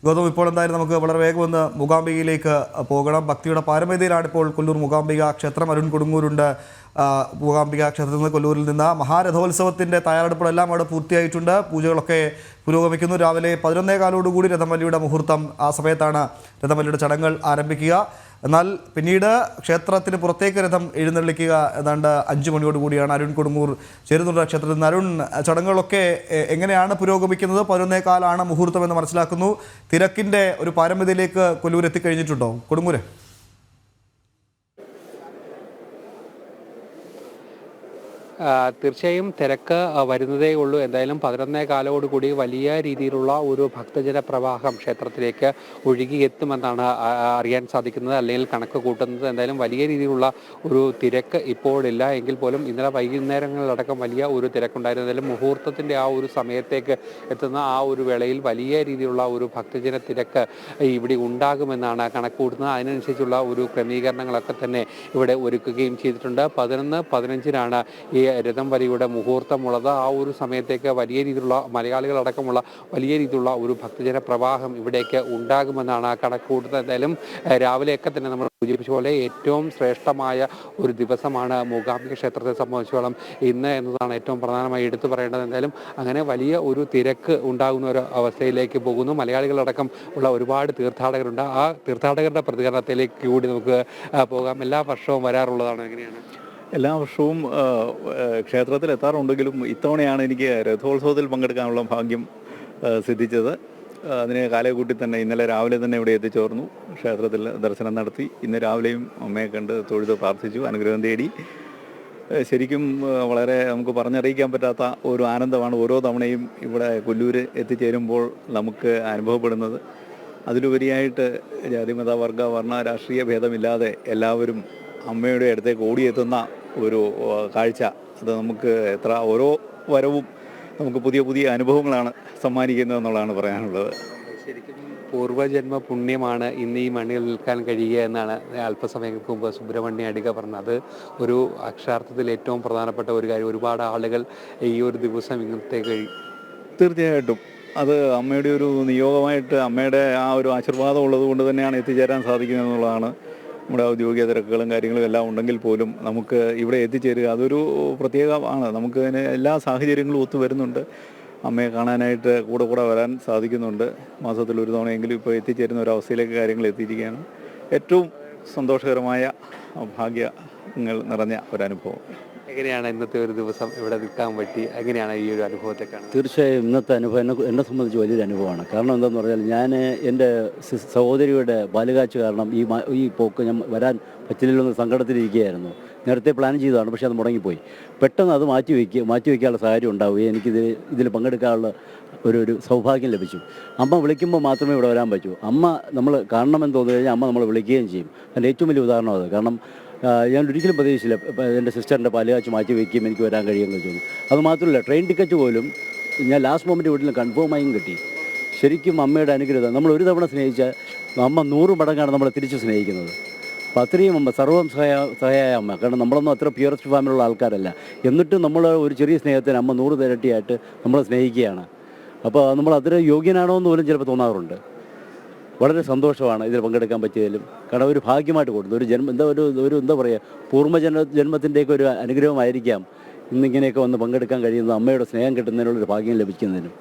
ഗൗതം, ഇപ്പോൾ എന്തായാലും നമുക്ക് വളരെ വേഗം ഒന്ന് മൂകാംബികയിലേക്ക് പോകണം. ഭക്തിയുടെ പാരമ്പര്യത്തിലാണ് ഇപ്പോൾ കൊല്ലൂർ മൂകാംബിക ക്ഷേത്രം. അരുൺ കൊടുങ്ങൂരുണ്ട് മൂകാംബിക ക്ഷേത്രത്തിൽ നിന്ന്. കൊല്ലൂരിൽ നിന്ന് മഹാരഥോത്സവത്തിൻ്റെ തയ്യാറെടുപ്പുകളെല്ലാം അവിടെ പൂർത്തിയായിട്ടുണ്ട്. പൂജകളൊക്കെ പുരോഗമിക്കുന്നു. രാവിലെ 11:15 രഥംവലിയുടെ മുഹൂർത്തം. ആ സമയത്താണ് രഥംവലിയുടെ ചടങ്ങുകൾ ആരംഭിക്കുക. എന്നാൽ പിന്നീട് ക്ഷേത്രത്തിന് പുറത്തേക്ക് രഥം എഴുന്നള്ളിക്കുക ഏതാണ്ട് 5 മണിയോടുകൂടിയാണ്. അരുൺ കൊടുങ്ങൂർ ചേരുന്നുണ്ട് ക്ഷേത്രത്തിൽ നിന്ന്. അരുൺ, ചടങ്ങുകളൊക്കെ എങ്ങനെയാണ് പുരോഗമിക്കുന്നത്? 11:15 മുഹൂർത്തം എന്ന് മനസ്സിലാക്കുന്നു. തിരക്കിൻ്റെ ഒരു പാരമ്യതയിലേക്ക് കൊല്ലൂർ എത്തിക്കഴിഞ്ഞിട്ടുണ്ടോ കൊടുങ്ങൂര്? തീർച്ചയായും തിരക്ക് വരുന്നതേ ഉള്ളൂ. എന്തായാലും 11 കൂടി വലിയ രീതിയിലുള്ള ഒരു ഭക്തജന പ്രവാഹം ക്ഷേത്രത്തിലേക്ക് ഒഴുകിയെത്തുമെന്നാണ് അറിയാൻ സാധിക്കുന്നത്, അല്ലെങ്കിൽ കണക്ക് കൂട്ടുന്നത്. എന്തായാലും വലിയ രീതിയിലുള്ള ഒരു തിരക്ക് ഇപ്പോഴില്ല എങ്കിൽ പോലും ഇന്നലെ വൈകുന്നേരങ്ങളിലടക്കം വലിയ ഒരു തിരക്കുണ്ടായിരുന്നു. എന്തായാലും മുഹൂർത്തത്തിൻ്റെ ആ ഒരു സമയത്തേക്ക് എത്തുന്ന ആ ഒരു വേളയിൽ വലിയ രീതിയിലുള്ള ഒരു ഭക്തജന തിരക്ക് ഇവിടെ ഉണ്ടാകുമെന്നാണ് കണക്ക് കൂട്ടുന്നത്. അതിനനുസരിച്ചുള്ള ഒരു ക്രമീകരണങ്ങളൊക്കെ തന്നെ ഇവിടെ ഒരുക്കുകയും ചെയ്തിട്ടുണ്ട്. 11:15 ഈ രഥം വലിയുടെ മുഹൂർത്തമുള്ളത്. ആ ഒരു സമയത്തേക്ക് വലിയ രീതിയിലുള്ള മലയാളികളടക്കമുള്ള വലിയ രീതിയിലുള്ള ഒരു ഭക്തജന പ്രവാഹം ഇവിടേക്ക് ഉണ്ടാകുമെന്നാണ് കണക്ക് കൂട്ടുന്നത്. എന്തായാലും രാവിലെയൊക്കെ തന്നെ നമ്മൾ സൂചിപ്പിച്ച പോലെ ഏറ്റവും ശ്രേഷ്ഠമായ ഒരു ദിവസമാണ് മൂകാംബിക ക്ഷേത്രത്തെ സംബന്ധിച്ചോളം ഇന്ന് എന്നതാണ് ഏറ്റവും പ്രധാനമായി എടുത്തു പറയേണ്ടത്. എന്തായാലും അങ്ങനെ വലിയ ഒരു തിരക്ക് ഉണ്ടാകുന്ന ഒരു അവസ്ഥയിലേക്ക് പോകുന്നു. മലയാളികളടക്കം ഉള്ള ഒരുപാട് തീർത്ഥാടകരുണ്ട്. ആ തീർത്ഥാടകരുടെ പ്രതികരണത്തിലേക്ക് കൂടി നമുക്ക് പോകാം. എല്ലാ വർഷവും വരാറുള്ളതാണ്. എങ്ങനെയാണ്? എല്ലാ വർഷവും ക്ഷേത്രത്തിൽ എത്താറുണ്ടെങ്കിലും ഇത്തവണയാണ് എനിക്ക് രഥോത്സവത്തിൽ പങ്കെടുക്കാനുള്ള ഭാഗ്യം സിദ്ധിച്ചത്. അതിന് കാലകൂട്ടി തന്നെ ഇന്നലെ രാവിലെ തന്നെ ഇവിടെ എത്തിച്ചേർന്നു. ക്ഷേത്രത്തിൽ ദർശനം നടത്തി. ഇന്ന് രാവിലെയും അമ്മയെ കണ്ട് തൊഴുത് പ്രാർത്ഥിച്ചു, അനുഗ്രഹം തേടി. ശരിക്കും വളരെ നമുക്ക് പറഞ്ഞറിയിക്കാൻ പറ്റാത്ത ഒരു ആനന്ദമാണ് ഓരോ തവണയും ഇവിടെ കൊല്ലൂർ എത്തിച്ചേരുമ്പോൾ നമുക്ക് അനുഭവപ്പെടുന്നത്. അതിലുപരിയായിട്ട് ജാതിമത വർഗ വർണ്ണ രാഷ്ട്രീയ ഭേദമില്ലാതെ എല്ലാവരും അമ്മയുടെ അടുത്തേക്ക് ഓടിയെത്തുന്ന ഒരു കാഴ്ച, അത് നമുക്ക് ഓരോ വരവും നമുക്ക് പുതിയ പുതിയ അനുഭവങ്ങളാണ് സമ്മാനിക്കുന്നത് എന്നുള്ളതാണ് പറയാനുള്ളത്. ശരിക്കും പൂർവ്വജന്മ പുണ്യമാണ് ഇന്ന് ഈ മണ്ണിൽ നിൽക്കാൻ കഴിയുക എന്നാണ് അല്പസമയങ്ങൾക്ക് മുമ്പ് സുബ്രഹ്മണ്യ അടിക പറഞ്ഞത്. ഒരു അക്ഷരാർത്ഥത്തിൽ ഏറ്റവും പ്രധാനപ്പെട്ട ഒരു കാര്യം. ഒരുപാട് ആളുകൾ ഈ ഒരു ദിവസം ഇങ്ങനത്തെ തീർച്ചയായിട്ടും അത് അമ്മയുടെ ഒരു നിയോഗമായിട്ട്, അമ്മയുടെ ആ ഒരു ആശീർവാദം ഉള്ളത് കൊണ്ട് തന്നെയാണ് എത്തിച്ചേരാൻ സാധിക്കുന്നത് എന്നുള്ളതാണ്. നമ്മുടെ ഔദ്യോഗിക തിരക്കുകളും കാര്യങ്ങളും എല്ലാം ഉണ്ടെങ്കിൽ പോലും നമുക്ക് ഇവിടെ എത്തിച്ചേരുക അതൊരു പ്രത്യേകമാണ്. നമുക്ക് അതിന് എല്ലാ സാഹചര്യങ്ങളും ഒത്തു വരുന്നുണ്ട്. അമ്മയെ കാണാനായിട്ട് കൂടെ വരാൻ സാധിക്കുന്നുണ്ട്. മാസത്തിൽ ഒരു തവണയെങ്കിലും ഇപ്പോൾ എത്തിച്ചേരുന്ന ഒരു അവസ്ഥയിലേക്ക് കാര്യങ്ങൾ എത്തിയിരിക്കുകയാണ്. ഏറ്റവും സന്തോഷകരമായ ഭാഗ്യങ്ങൾ നിറഞ്ഞ ഒരനുഭവം. എങ്ങനെയാണ് ഇന്നത്തെ ഒരു ദിവസം ഇവിടെ നിൽക്കാൻ പറ്റി? എങ്ങനെയാണ് ഈ ഒരു അനുഭവത്തെ കാണുന്നത്? തീർച്ചയായും ഇന്നത്തെ അനുഭവം എന്നെ സംബന്ധിച്ച് വലിയൊരു അനുഭവമാണ്. കാരണം എന്താണെന്ന് പറഞ്ഞാൽ ഞാൻ എൻ്റെ സഹോദരിയുടെ ബാല്യകാഴ്ച കാരണം ഈ പോക്ക് ഞാൻ വരാൻ പറ്റില്ലെന്ന് സങ്കടത്തിലിരിക്കുകയായിരുന്നു. നേരത്തെ പ്ലാൻ ചെയ്തതാണ്, പക്ഷേ അത് മുടങ്ങിപ്പോയി. പെട്ടെന്ന് അത് മാറ്റിവെക്കാനുള്ള സാഹചര്യം ഉണ്ടാവുകയും ഇതിൽ പങ്കെടുക്കാനുള്ള ഒരു സൗഭാഗ്യം ലഭിച്ചു. അമ്മ വിളിക്കുമ്പോൾ മാത്രമേ ഇവിടെ വരാൻ പറ്റൂ. അമ്മ നമ്മൾ കാണണമെന്ന് തോന്നി കഴിഞ്ഞാൽ അമ്മ നമ്മളെ വിളിക്കുകയും ചെയ്യും. അതിൻ്റെ ഏറ്റവും വലിയ ഉദാഹരണം അത്. കാരണം ഞാൻ ഒരിക്കലും പ്രതീക്ഷിച്ചില്ല എൻ്റെ സിസ്റ്ററിൻ്റെ പാലുകാഴ്ച മാറ്റി വയ്ക്കുകയും എനിക്ക് വരാൻ കഴിയുമെന്ന് തോന്നുന്നു. അതുമാത്രമല്ല, ട്രെയിൻ ടിക്കറ്റ് പോലും ഞാൻ ലാസ്റ്റ് മൊമെൻറ്റ് വീട്ടിൽ കൺഫേമായും കിട്ടി. ശരിക്കും അമ്മയുടെ അനുഗ്രഹം. നമ്മൾ ഒരു തവണ സ്നേഹിച്ചാൽ അമ്മ 100 മടങ്ങാണ് നമ്മളെ തിരിച്ച് സ്നേഹിക്കുന്നത്. അപ്പോൾ അത്രയും അമ്മ സർവ്വം സഹായ അമ്മ. കാരണം നമ്മളൊന്നും അത്ര പ്യൂറസ്റ്റ് ഫാമിലുള്ള ആൾക്കാരല്ല. എന്നിട്ടും നമ്മൾ ഒരു ചെറിയ സ്നേഹത്തിന് അമ്മ 100 ഇരട്ടിയായിട്ട് നമ്മളെ സ്നേഹിക്കുകയാണ്. അപ്പോൾ നമ്മൾ അത്ര യോഗ്യനാണോ എന്ന് പോലും ചിലപ്പോൾ തോന്നാറുണ്ട്. വളരെ സന്തോഷമാണ് ഇതിൽ പങ്കെടുക്കാൻ പറ്റിയതിലും. കാരണം ഒരു ഭാഗ്യമായിട്ട് കൊടുത്തു. ഒരു എന്താ പറയുക, ജന്മത്തിൻ്റെയൊക്കെ ഒരു അനുഗ്രഹമായിരിക്കാം ഇന്നിങ്ങനെയൊക്കെ വന്ന് പങ്കെടുക്കാൻ കഴിയുന്നത്. അമ്മയുടെ സ്നേഹം കിട്ടുന്നതിനുള്ളൊരു ഭാഗ്യം ലഭിക്കുന്നതിനും.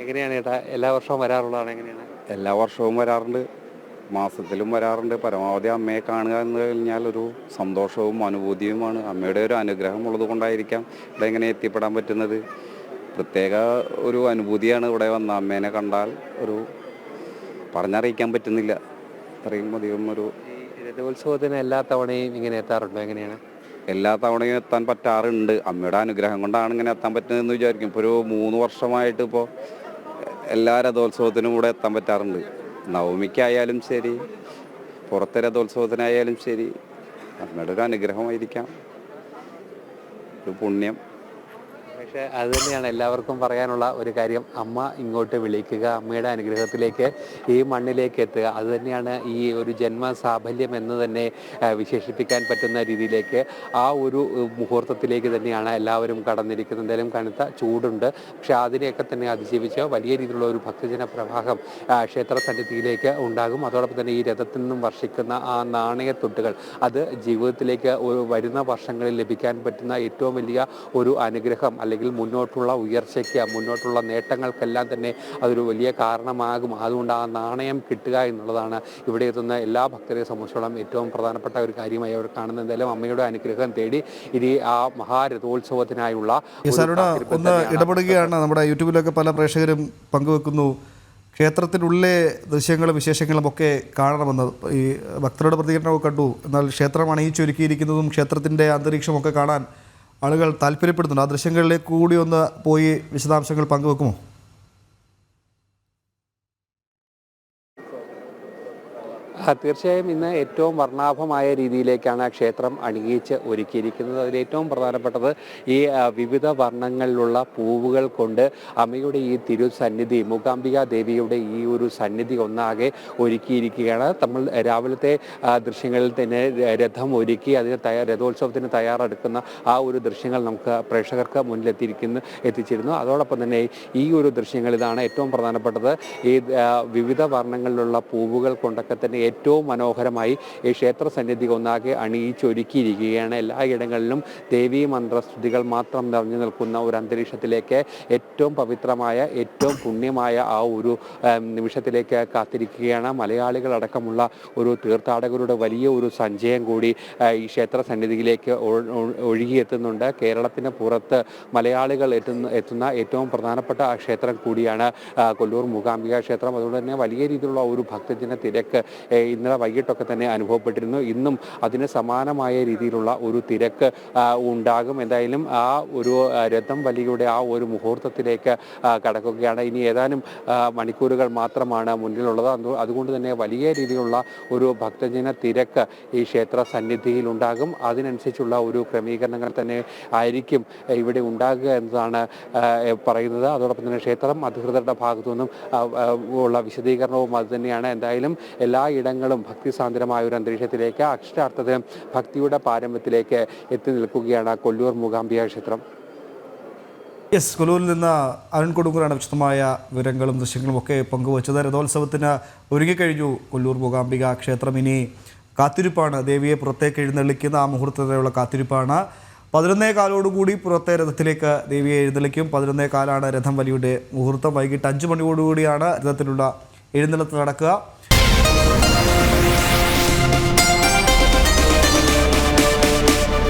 എങ്ങനെയാണ് ചേട്ടാ, എല്ലാ വർഷവും വരാറുള്ളതാണ്? എങ്ങനെയാണ്? എല്ലാ വർഷവും വരാറുണ്ട്, മാസത്തിലും വരാറുണ്ട്. പരമാവധി അമ്മയെ കാണുക എന്ന് കഴിഞ്ഞാൽ ഒരു സന്തോഷവും അനുഭൂതിയുമാണ്. അമ്മയുടെ ഒരു അനുഗ്രഹം ഉള്ളത് കൊണ്ടായിരിക്കാം ഇവിടെ എങ്ങനെ എത്തിപ്പെടാൻ പറ്റുന്നത്. പ്രത്യേക ഒരു അനുഭൂതിയാണ് ഇവിടെ വന്ന അമ്മേനെ കണ്ടാൽ. ഒരു പറഞ്ഞറിയിക്കാൻ പറ്റുന്നില്ല. അത്രയും അധികം ഒരു രഥോത്സവത്തിന് എല്ലാ തവണയും ഇങ്ങനെ എത്താറുണ്ടോ? എങ്ങനെയാണ്? എല്ലാ തവണയും എത്താൻ പറ്റാറുണ്ട്. അമ്മയുടെ അനുഗ്രഹം കൊണ്ടാണ് ഇങ്ങനെ എത്താൻ പറ്റുന്നതെന്ന് വിചാരിക്കും. ഇപ്പോൾ ഒരു 3 വർഷമായിട്ട് ഇപ്പോൾ എല്ലാ രഥോത്സവത്തിനും ഇവിടെ എത്താൻ പറ്റാറുണ്ട്. നവമിക്കായാലും ശരി, പുറത്തെ രഥോത്സവത്തിനായാലും ശരി, അമ്മയുടെ ഒരു അനുഗ്രഹമായിരിക്കാം, ഒരു പുണ്യം. പക്ഷേ അത് തന്നെയാണ് എല്ലാവർക്കും പറയാനുള്ള ഒരു കാര്യം. അമ്മ ഇങ്ങോട്ട് വിളിക്കുക, അമ്മയുടെ അനുഗ്രഹത്തിലേക്ക് ഈ മണ്ണിലേക്ക് എത്തുക. അത് തന്നെയാണ് ഈ ഒരു ജന്മസാഫല്യം എന്ന് തന്നെ വിശേഷിപ്പിക്കാൻ പറ്റുന്ന രീതിയിലേക്ക് ആ ഒരു മുഹൂർത്തത്തിലേക്ക് തന്നെയാണ് എല്ലാവരും കടന്നിരിക്കുന്നത്. എന്തായാലും കനത്ത ചൂടുണ്ട്, പക്ഷെ അതിനെയൊക്കെ തന്നെ അതിജീവിച്ച് വലിയ രീതിയിലുള്ള ഒരു ഭക്തജന പ്രവാഹം ക്ഷേത്ര സന്നിധിയിലേക്ക് ഉണ്ടാകും. അതോടൊപ്പം തന്നെ ഈ രഥത്തിൽ നിന്നും വർഷിക്കുന്ന ആ നാണയത്തുട്ടുകൾ അത് ജീവിതത്തിലേക്ക് വരുന്ന വർഷങ്ങളിൽ ലഭിക്കാൻ പറ്റുന്ന ഏറ്റവും വലിയ ഒരു അനുഗ്രഹം, അല്ലെങ്കിൽ മുന്നോട്ടുള്ള ഉയർച്ചയ്ക്ക്, മുന്നോട്ടുള്ള നേട്ടങ്ങൾക്കെല്ലാം തന്നെ അതൊരു വലിയ കാരണമാകും. അതുകൊണ്ട് ആ നാണയം കിട്ടുക എന്നുള്ളതാണ് ഇവിടെ എത്തുന്ന എല്ലാ ഭക്തരെ സംബന്ധിച്ചോളം ഏറ്റവും പ്രധാനപ്പെട്ട ഒരു കാര്യമായി അവർ കാണുന്നത്. എന്തായാലും അമ്മയുടെ അനുഗ്രഹം തേടി ഇനി ആ മഹാരഥോത്സവത്തിനായുള്ള ഒന്ന് ഇടപെടുകയാണ്. നമ്മുടെ യൂട്യൂബിലൊക്കെ പല പ്രേക്ഷകരും പങ്കുവെക്കുന്നു, ക്ഷേത്രത്തിനുള്ളിലെ ദൃശ്യങ്ങളും വിശേഷങ്ങളും ഒക്കെ കാണണമെന്ന്. ഈ ഭക്തരുടെ പ്രതികരണമൊക്കെ കണ്ടു. എന്നാൽ ക്ഷേത്രം അണിയിച്ചൊരുക്കിയിരിക്കുന്നതും ക്ഷേത്രത്തിൻ്റെ അന്തരീക്ഷമൊക്കെ കാണാൻ ആളുകൾ താല്പര്യപ്പെടുന്നുണ്ട്. ആ ദൃശ്യങ്ങളിലേക്ക് കൂടി ഒന്ന് പോയി വിശദാംശങ്ങൾ പങ്കുവെക്കുമോ? തീർച്ചയായും ഇന്ന് ഏറ്റവും വർണ്ണാഭമായ രീതിയിലേക്കാണ് ക്ഷേത്രം അണിയിച്ച് ഒരുക്കിയിരിക്കുന്നത്. അതിൽ ഏറ്റവും പ്രധാനപ്പെട്ടത് ഈ വിവിധ വർണ്ണങ്ങളിലുള്ള പൂവുകൾ കൊണ്ട് അമ്മയുടെ ഈ തിരുസന്നിധി, മൂകാംബിക ദേവിയുടെ ഈ ഒരു സന്നിധി ഒന്നാകെ ഒരുക്കിയിരിക്കുകയാണ്. നമ്മൾ രാവിലത്തെ ദൃശ്യങ്ങളിൽ തന്നെ രഥം ഒരുക്കി അതിന് രഥോത്സവത്തിന് തയ്യാറെടുക്കുന്ന ആ ഒരു ദൃശ്യങ്ങൾ നമുക്ക് പ്രേക്ഷകർക്ക് മുന്നിൽ എത്തിച്ചിരുന്നു. അതോടൊപ്പം തന്നെ ഈ ഒരു ദൃശ്യങ്ങൾ ഇതാണ് ഏറ്റവും പ്രധാനപ്പെട്ടത്. ഈ വിവിധ വർണ്ണങ്ങളിലുള്ള പൂവുകൾ കൊണ്ടൊക്കെ തന്നെ ഏറ്റവും മനോഹരമായി ഈ ക്ഷേത്ര സന്നിധി ഒന്നാകെ അണിയിച്ചൊരുക്കിയിരിക്കുകയാണ്. എല്ലായിടങ്ങളിലും ദേവീ മന്ത്രസ്തുതികൾ മാത്രം നിറഞ്ഞു നിൽക്കുന്ന ഒരു അന്തരീക്ഷത്തിലേക്ക്, ഏറ്റവും പവിത്രമായ, ഏറ്റവും പുണ്യമായ ആ ഒരു നിമിഷത്തിലേക്ക് കാത്തിരിക്കുകയാണ്. മലയാളികളടക്കമുള്ള ഒരു തീർത്ഥാടകരുടെ വലിയ ഒരു സഞ്ചയം കൂടി ഈ ക്ഷേത്ര സന്നിധിയിലേക്ക് ഒഴുകിയെത്തുന്നുണ്ട്. കേരളത്തിന് പുറത്ത് മലയാളികൾ എത്തുന്ന ഏറ്റവും പ്രധാനപ്പെട്ട ക്ഷേത്രം കൂടിയാണ് കൊല്ലൂർ മൂകാംബിക ക്ഷേത്രം. അതുകൊണ്ട് തന്നെ വലിയ രീതിയിലുള്ള ഒരു ഭക്തജന തിരക്ക് ഇന്നലെ വൈകിട്ടൊക്കെ തന്നെ അനുഭവപ്പെട്ടിരുന്നു. ഇന്നും അതിന് സമാനമായ രീതിയിലുള്ള ഒരു തിരക്ക് ഉണ്ടാകും. എന്തായാലും ആ ഒരു രഥം വലിയുടെ ആ ഒരു മുഹൂർത്തത്തിലേക്ക് കടക്കുകയാണ്. ഇനി ഏതാനും മണിക്കൂറുകൾ മാത്രമാണ് മുന്നിലുള്ളത്. അതുകൊണ്ട് തന്നെ വലിയ രീതിയിലുള്ള ഒരു ഭക്തജന തിരക്ക് ഈ ക്ഷേത്ര സന്നിധിയിൽ ഉണ്ടാകും. അതിനനുസരിച്ചുള്ള ഒരു ക്രമീകരണങ്ങൾ തന്നെ ആയിരിക്കും ഇവിടെ ഉണ്ടാകുക എന്നതാണ് പറയുന്നത്. അതോടൊപ്പം തന്നെ ക്ഷേത്രം അധികൃതരുടെ ഭാഗത്തു നിന്നും ഉള്ള വിശദീകരണവും അത് തന്നെയാണ്. എന്തായാലും എല്ലായിടങ്ങളും ഭക്തിസാന്ദ്രമായ ഒരു അന്തരീക്ഷത്തിലേക്ക്, അക്ഷരാർത്ഥത്തിൽ ഭക്തിയുടെ പാരമ്യത്തിലേക്ക് എത്തി നിൽക്കുകയാണ് കൊല്ലൂർ മൂകാംബിക ക്ഷേത്രം. യെസ്, കൊല്ലൂരിൽ നിന്ന് അരുൺ കൊടുങ്ങൂരാണ് വിശദമായ വിവരങ്ങളും ദൃശ്യങ്ങളും ഒക്കെ പങ്കുവച്ചത്. രഥോത്സവത്തിന് ഒരുങ്ങിക്കഴിഞ്ഞു കൊല്ലൂർ മൂകാംബിക ക്ഷേത്രം. ഇനി കാത്തിരിപ്പാണ്. ദേവിയെ പുറത്തേക്ക് എഴുന്നള്ളിക്കുന്ന ആ മുഹൂർത്തത്തിലുള്ള കാത്തിരിപ്പാണ്. 11:15 പുറത്തെ രഥത്തിലേക്ക് ദേവിയെ എഴുന്നള്ളിക്കും. 11:15 രഥം വലിയുടെ മുഹൂർത്തം. വൈകിട്ട് 5 മണിയോടുകൂടിയാണ് രഥത്തിലുള്ള എഴുന്നള്ളത്ത് നടക്കുക.